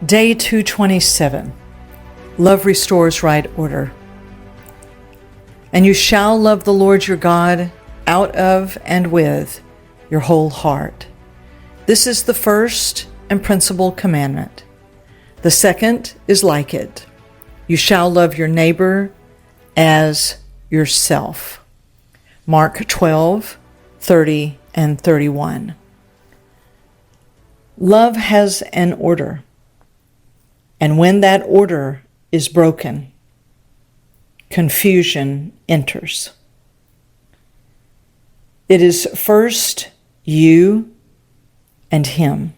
Day 227. Love restores right order. And you shall love the Lord your God out of and with your whole heart. This is the first and principal commandment. The second is like it. You shall love your neighbor as yourself. Mark 12:30 and 31. Love has an order. And when that order is broken, confusion enters. It is first you and him,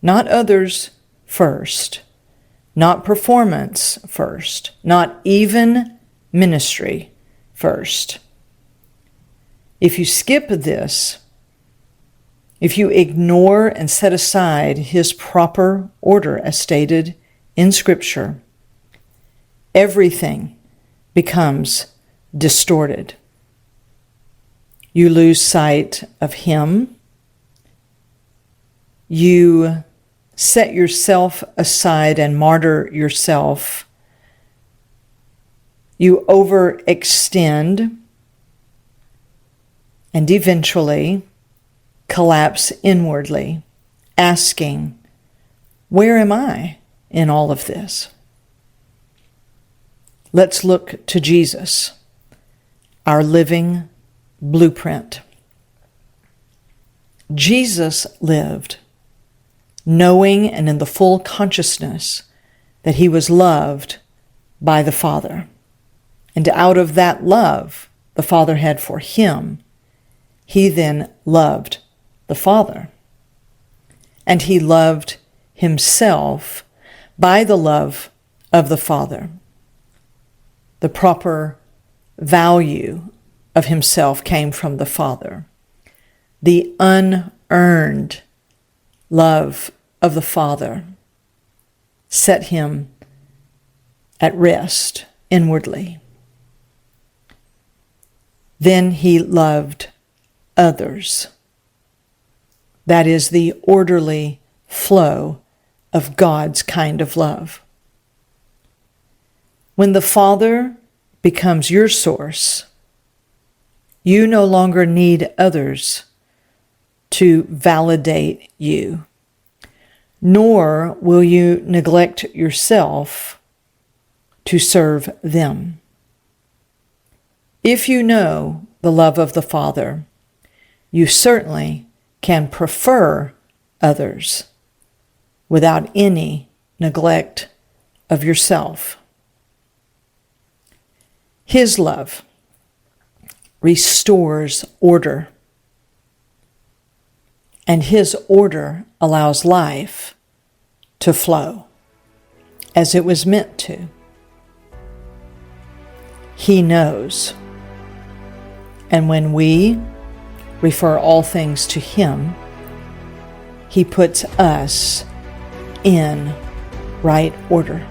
not others first, not performance first, not even ministry first. If you skip this, if you ignore and set aside his proper order as stated in Scripture, everything becomes distorted. You lose sight of him. You set yourself aside and martyr yourself. You overextend and eventually collapse inwardly, asking, "Where am I in all of this?" Let's look to Jesus, our living blueprint. Jesus lived knowing and in the full consciousness that he was loved by the Father. And out of that love the Father had for him, he then loved the Father. And he loved himself by the love of the Father. The proper value of himself came from the Father. The unearned love of the Father set him at rest inwardly. Then he loved others. That is the orderly flow of God's kind of love. When the Father becomes your source, you no longer need others to validate you, nor will you neglect yourself to serve them. If you know the love of the Father, you certainly can prefer others without any neglect of yourself. His love restores order, and his order allows life to flow as it was meant to. He knows, and when we refer all things to him, he puts us in right order.